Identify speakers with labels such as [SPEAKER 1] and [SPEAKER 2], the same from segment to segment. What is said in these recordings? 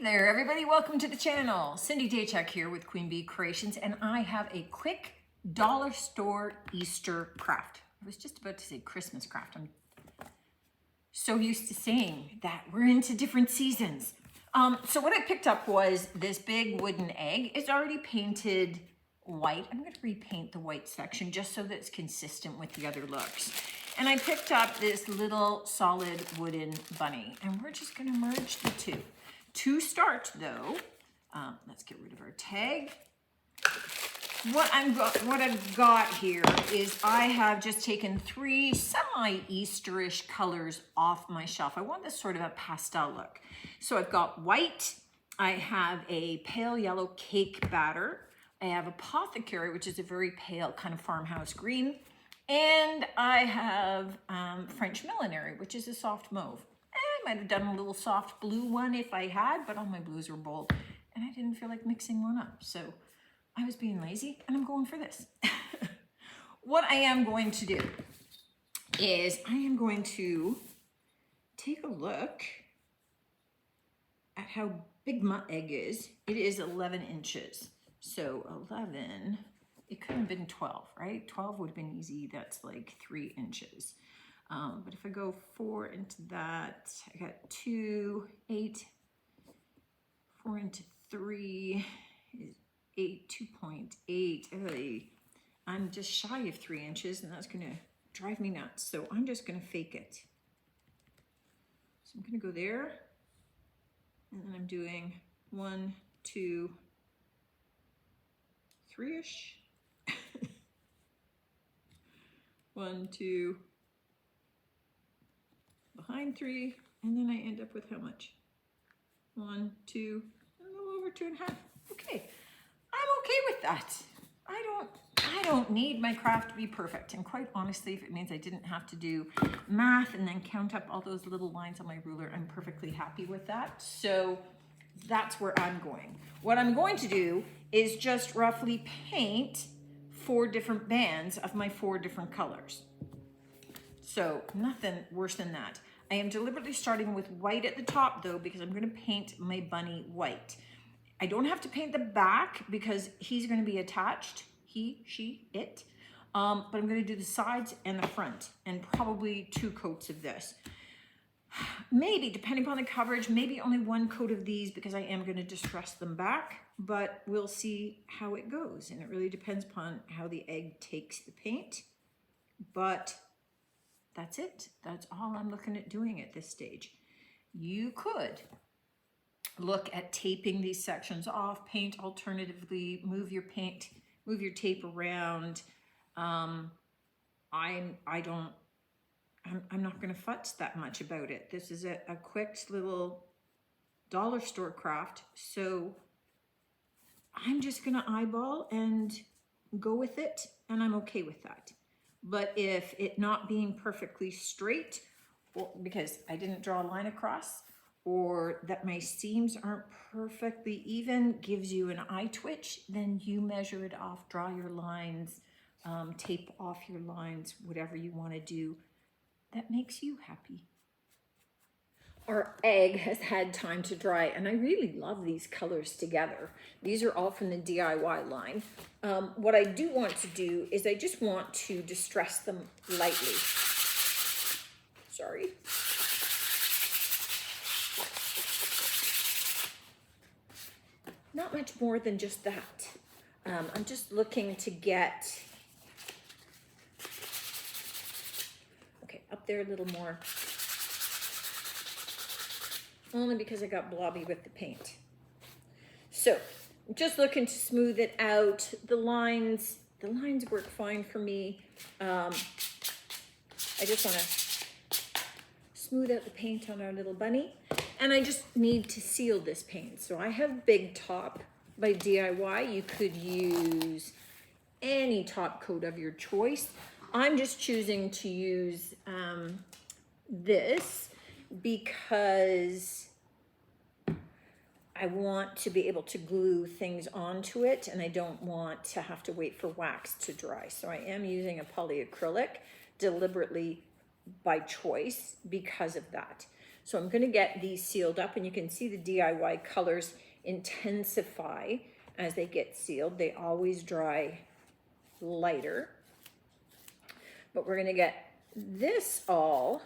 [SPEAKER 1] there, everybody. Welcome to the channel. Cindy Daychuk here with Queen Bee Creations, and I have a quick dollar store Easter craft. I was just about to say Christmas craft. I'm so used to saying that we're into different seasons. So what I picked up was this big wooden egg. It's already painted white. I'm going to repaint the white section just so that it's consistent with the other looks. And I picked up this little solid wooden bunny, and we're just going to merge the two. To start though, let's get rid of our tag. What I've got here is I have just taken 3 semi-Easterish colors off my shelf. I want this sort of a pastel look. So I've got white, I have a pale yellow cake batter, I have apothecary, which is a very pale kind of farmhouse green, and I have French millinery, which is a soft mauve. I might have done a little soft blue one if I had, but all my blues were bold and I didn't feel like mixing one up. So I was being lazy and I'm going for this. What I am going to do is I am going to take a look at how big my egg is. It is 11 inches. So 11, it could have been 12, right? 12 would have been easy. That's like 3 inches. But if I go 4 into that, I got 2, 8, 4 into 3 is 8, 2.8. I'm just shy of 3 inches, and that's gonna drive me nuts. So I'm just gonna fake it. So I'm gonna go there, and then I'm doing 1, 2, 3-ish. 1, 2, behind 3, and then I end up with how much? 1, 2, a little over 2.5. Okay, I'm okay with that. I don't need my craft to be perfect, and quite honestly, if it means I didn't have to do math and then count up all those little lines on my ruler, I'm perfectly happy with that. So that's where I'm going. What I'm going to do is just roughly paint 4 different bands of my 4 different colors. So nothing worse than that. I am deliberately starting with white at the top though, because I'm going to paint my bunny white. I don't have to paint the back because he's going to be attached, he, she, it. But I'm going to do the sides and the front, and probably 2 coats of this. Maybe, depending upon the coverage, maybe only 1 coat of these, because I am going to distress them back, but we'll see how it goes. And it really depends upon how the egg takes the paint. But that's it. That's all I'm looking at doing at this stage. You could look at taping these sections off, paint alternatively, move your tape around. I'm not going to futz that much about it. This is a quick little dollar store craft, so I'm just going to eyeball and go with it, and I'm okay with that. But if it not being perfectly straight, or because I didn't draw a line across, or that my seams aren't perfectly even, gives you an eye twitch, then you measure it off, draw your lines, tape off your lines, whatever you want to do that makes you happy. Our egg has had time to dry, and I really love these colors together. These are all from the DIY line. What I do want to do is I just want to distress them lightly. Sorry. Not much more than just that. I'm just looking to get, okay, up there a little more. Only because I got blobby with the paint. So I'm just looking to smooth it out. The lines work fine for me. I just want to smooth out the paint on our little bunny. And I just need to seal this paint. So I have Big Top by DIY. You could use any top coat of your choice. I'm just choosing to use this because I want to be able to glue things onto it, and I don't want to have to wait for wax to dry. So I am using a polyacrylic deliberately by choice because of that. So I'm gonna get these sealed up, and you can see the DIY colors intensify as they get sealed. They always dry lighter. But we're gonna get this all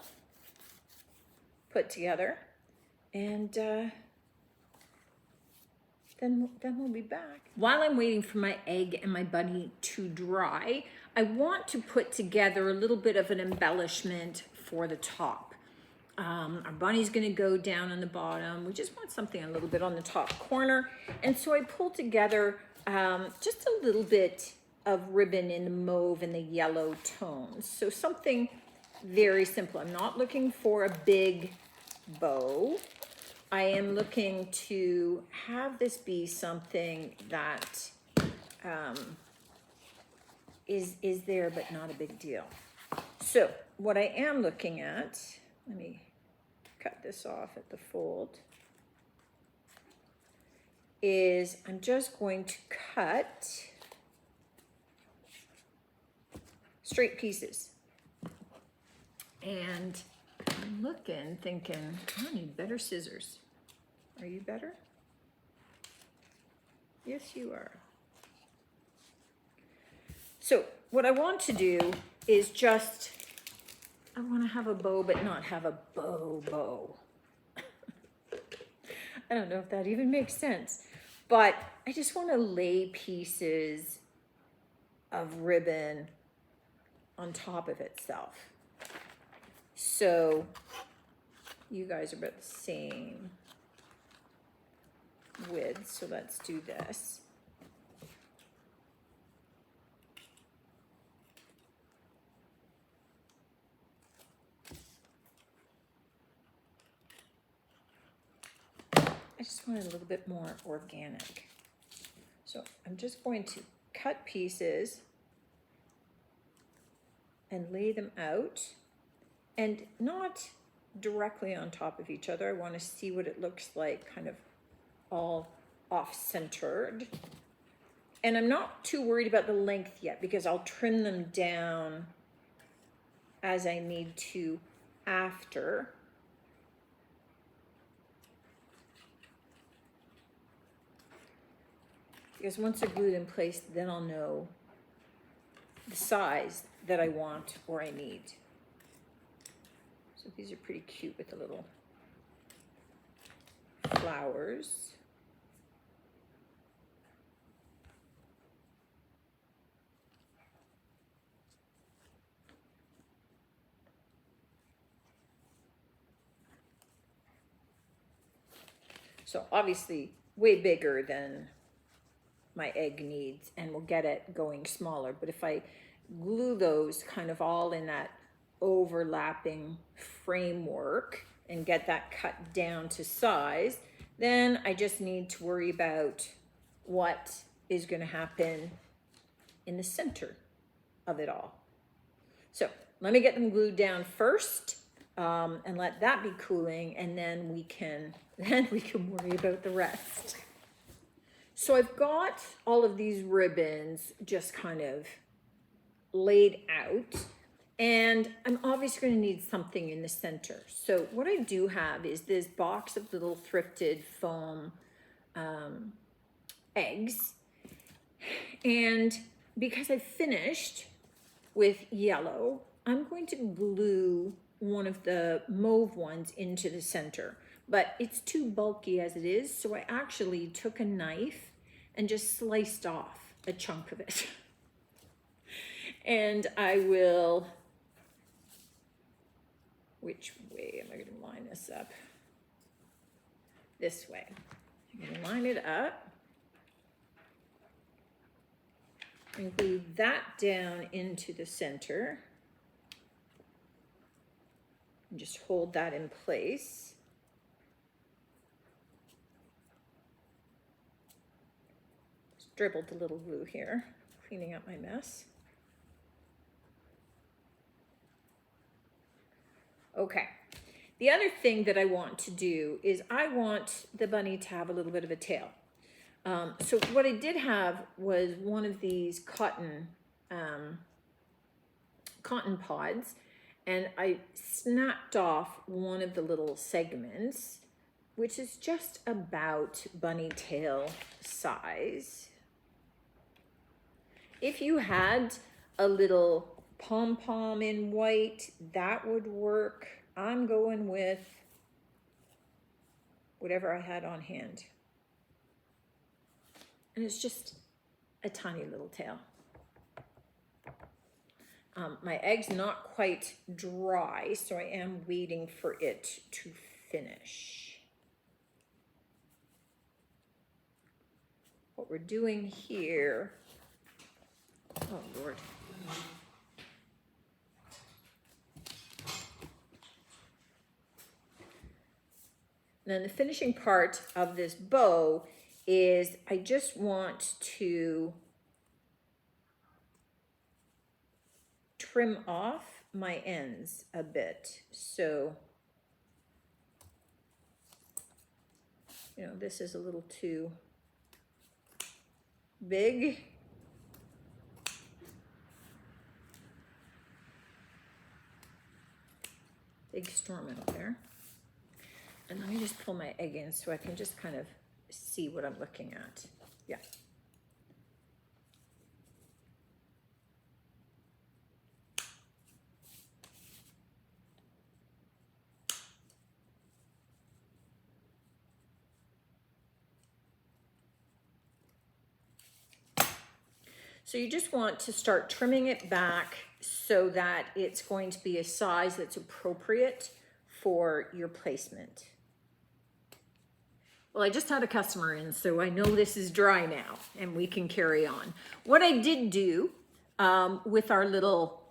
[SPEAKER 1] put together, and then we'll be back. While I'm waiting for my egg and my bunny to dry, I want to put together a little bit of an embellishment for the top. Our bunny's gonna go down on the bottom. We just want something a little bit on the top corner. And so I pulled together just a little bit of ribbon in the mauve and the yellow tones. So something very simple. I'm not looking for a big bow. I am looking to have this be something that is there, but not a big deal. So what I am looking at, let me cut this off at the fold, is I'm just going to cut straight pieces. And I'm looking, thinking, I need better scissors. Are you better? Yes, you are. So what I want to do is just, I want to have a bow, but not have a bow. I don't know if that even makes sense, but I just want to lay pieces of ribbon on top of itself. So you guys are about the same width, so let's do this. I just want it a little bit more organic. So I'm just going to cut pieces and lay them out, and not directly on top of each other. I want to see what it looks like, kind of all off-centered. And I'm not too worried about the length yet, because I'll trim them down as I need to after. Because once they're glued in place, then I'll know the size that I want or I need. So these are pretty cute with the little flowers. So obviously way bigger than my egg needs, and we'll get it going smaller. But if I glue those kind of all in that overlapping framework and get that cut down to size, then I just need to worry about what is going to happen in the center of it all. So let me get them glued down first, and let that be cooling, and then we can worry about the rest. So I've got all of these ribbons just kind of laid out, and I'm obviously going to need something in the center. So what I do have is this box of little thrifted foam eggs, and because I finished with yellow, I'm going to glue one of the mauve ones into the center. But it's too bulky as it is, so I actually took a knife and just sliced off a chunk of it. And I will, which way am I going to line this up? This way. I'm going to line it up and glue that down into the center. And just hold that in place. Just dribbled a little glue here, cleaning up my mess. Okay, the other thing that I want to do is I want the bunny to have a little bit of a tail. So what I did have was one of these cotton pods, and I snapped off one of the little segments, which is just about bunny tail size. If you had a little pom-pom in white, that would work. I'm going with whatever I had on hand. And it's just a tiny little tail. My egg's not quite dry, so I am waiting for it to finish. What we're doing here, oh Lord. Then the finishing part of this bow is I just want to trim off my ends a bit. So, you know, this is a little too big. Big storm out there. And let me just pull my egg in so I can just kind of see what I'm looking at. Yeah. So you just want to start trimming it back so that it's going to be a size that's appropriate for your placement. Well, I just had a customer in, so I know this is dry now and we can carry on. What I did do with our little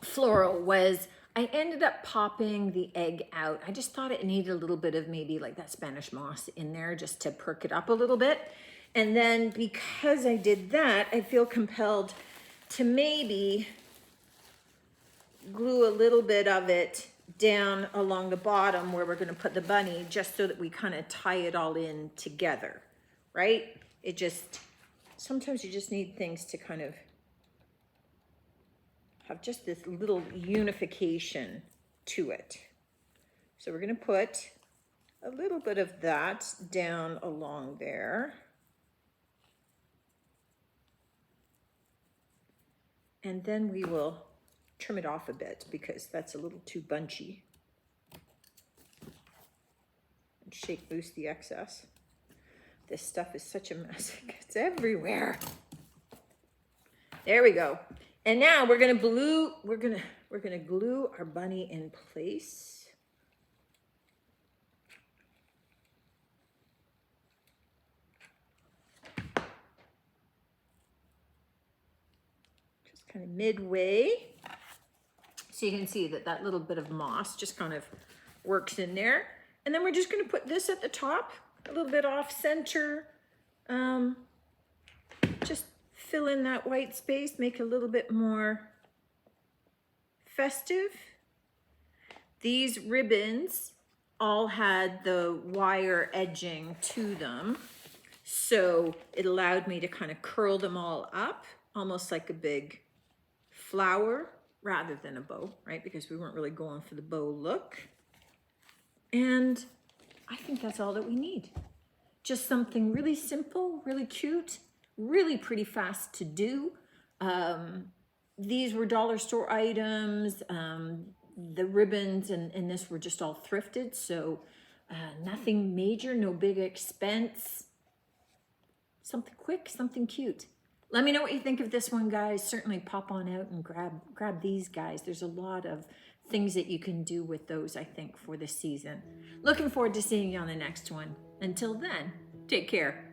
[SPEAKER 1] floral was I ended up popping the egg out. I just thought it needed a little bit of maybe like that Spanish moss in there just to perk it up a little bit. And then because I did that, I feel compelled to maybe glue a little bit of it down along the bottom where we're going to put the bunny, just so that we kind of tie it all in together, right? It just, sometimes you just need things to kind of have just this little unification to it. So we're going to put a little bit of that down along there. And then we will trim it off a bit because that's a little too bunchy. And shake loose the excess. This stuff is such a mess. It gets everywhere. There we go. And now we're gonna glue our bunny in place. Just kind of midway. So you can see that that little bit of moss just kind of works in there. And then we're just going to put this at the top, a little bit off center. Just fill in that white space, make it a little bit more festive. These ribbons all had the wire edging to them. So it allowed me to kind of curl them all up, almost like a big flower, rather than a bow, right? Because we weren't really going for the bow look. And I think that's all that we need. Just something really simple, really cute, really pretty fast to do. These were dollar store items. The ribbons and this were just all thrifted. So nothing major, no big expense. Something quick, something cute. Let me know what you think of this one, guys. Certainly pop on out and grab these guys. There's a lot of things that you can do with those, I think, for this season. Looking forward to seeing you on the next one. Until then, take care.